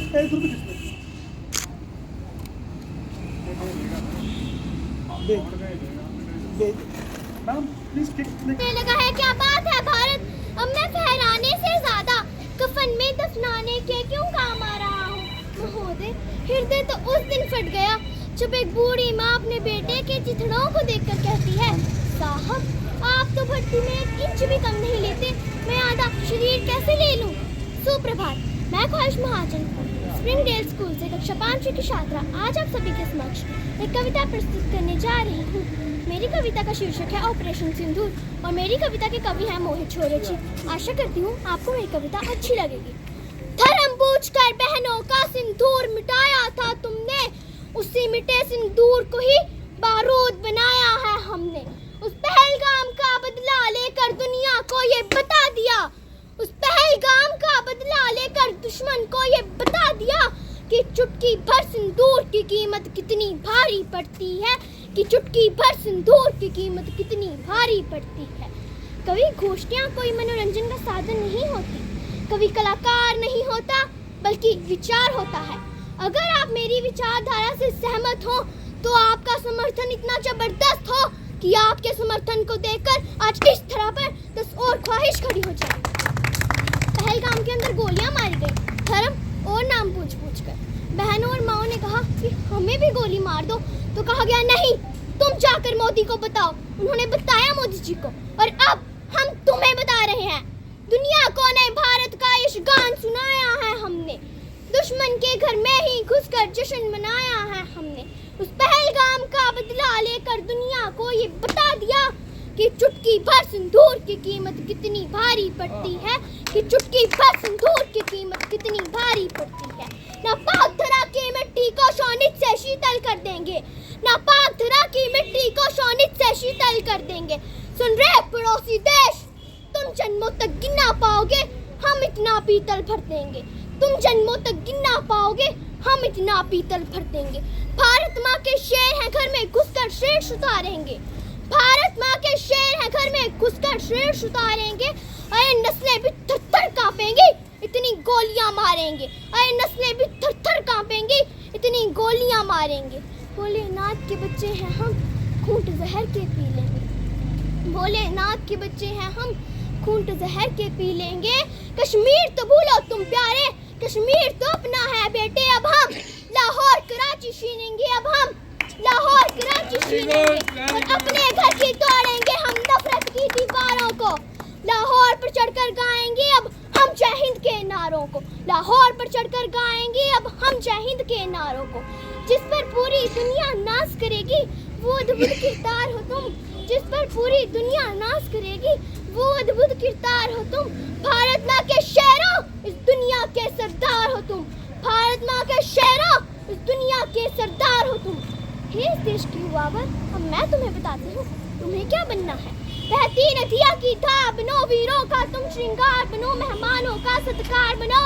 एक रुपये ma'am please लगा है क्या बात है भारत, अब मैं फहराने से ज्यादा कफन में दफनाने के क्यों काम आ रहा हूँ। महोदय, हृदय तो उस दिन फट गया जब एक बूढ़ी माँ अपने बेटे के चिथड़ों को देखकर कहती है, साहब आप तो भट्टी में 1 इंच भी कम नहीं लेते, मैं आधा शरीर कैसे ले लूं। सुप्रभात, मैं ख्वाहिश महाजन स्प्रिंगडेल स्कूल से कक्षा 5 की छात्रा आज आप सभी के समक्ष एक कविता प्रस्तुत करने जा रही हूँ। मेरी कविता का शीर्षक है ऑपरेशन सिंदूर और मेरी कविता के कवि हैं मोहित छोरेची। आशा करती हूँ आपको मेरी कविता अच्छी लगेगी। धर्म पूछकर बहनों का सिंदूर मिटाया था तुमने, उसी मिटे सिंदूर को ही बारूद बनाया है हमने। उस पहलगाम का बदला लेकर दुनिया को ये बता दिया, उस पहलगाम का बदला लेकर दुश्मन को ये बता दिया कि चुटकी भर सिंदूर की कीमत कितनी भारी पड़ती है, कि चुटकी भर सिंदूर की कीमत कितनी भारी पड़ती है। कवि गोष्ठियाँ कोई मनोरंजन का साधन नहीं होती, कवि कलाकार नहीं होता बल्कि विचार होता है। अगर आप मेरी विचारधारा से सहमत हो तो आपका समर्थन इतना जबरदस्त हो कि आपके समर्थन को देखकर आज इस तरह पर 10 और ख्वाहिश खड़ी हो जाए। पहलगाम के अंदर गोलियां मारी गई, धर्म और नाम पूछ कर। बहनों और माओ ने कहा कि हमें भी गोली मार दो, तो कहा गया नहीं, तुम जाकर मोदी को बताओ। उन्होंने बताया मोदी जी को और अब हम तुम्हें बता रहे हैं। दुनिया को नए भारत का यशगान सुनाया है हमने, दुश्मन के घर में ही घुसकर जश्न मनाया है हमने। उस पहलगाम का बदला लेकर दुनिया को ये बता दिया कि चुटकी भर सिंदूर की कीमत कितनी भारी पड़ती है, कि चुटकी भर सिंदूर की कीमत कितनी भारी पड़ती है। नापाक धरा की मिट्टी को शोणित से शीतल कर देंगे, नापाक धरा की मिट्टी को शोणित से शीतल कर देंगे। सुन रहे पड़ोसी देश, तुम जन्मों तक गिना पाओगे, हम इतना पीतल भर देंगे। तुम जन्मों तक गिना पाओगे, हम इतना पीतल भर देंगे। भारत माँ के शेर हैं घर में घुसकर शेर सुधारेंगे, भारत माँ के शेर हैं घर में घुसकर शेर सुधारेंगे। अरे नस्लें भी थर-थर कांपेंगी, इतनी गोलियां मारेंगे। अरे नस्लें भी थर-थर कांपेंगी, इतनी गोलियां मारेंगे। भोलेनाथ के बच्चे हैं हम, खूंट जहर के पी लेंगे। भोलेनाथ के बच्चे हैं हम, खूंट जहर के पी लेंगे। कश्मीर तो भूलो तुम प्यारे, कश्मीर तो अपना है बेटे अब हम। लाहौर कराची छीनेंगे अब हम, लाहौर कराची छीनेंगे और अपने घर की तोड़ेंगे हम नफरत की दीवारों को। लाहौर पर चढ़कर गाएंगे अब हम जय हिंद के नारों को, लाहौर पर चढ़कर गाएंगे अब हम जय हिंद के नारों को। जिस पर पूरी दुनिया नाज करेगी वो अद्भुत किरदार हो तुम, जिस पर पूरी दुनिया नाज करेगी वो अद्भुत किरदार हो तुम। भारत माँ के शेरों, इस दुनिया के सरदार हो तुम। भारत माँ के शेरों, इस दुनिया के सरदार हो तुम। हे इस देश की युवावर, अब मैं तुम्हें बताती हूँ तुम्हें क्या बनना है। बहती नदिया की धार बनो, वीरों का तुम श्रृंगार बनो, मेहमानों का सत्कार बनो।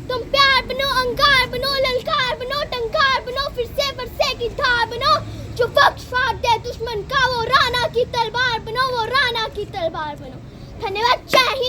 तुम प्यार बनो, अंगार बनो, ललकार बनो, टंकार बनो, फिर से बरसे की धार बनो। जो वक्त फाड़ दे दुश्मन का वो राणा की तलवार बनो, वो राणा की तलवार बनो। धन्यवाद, जय हिंद।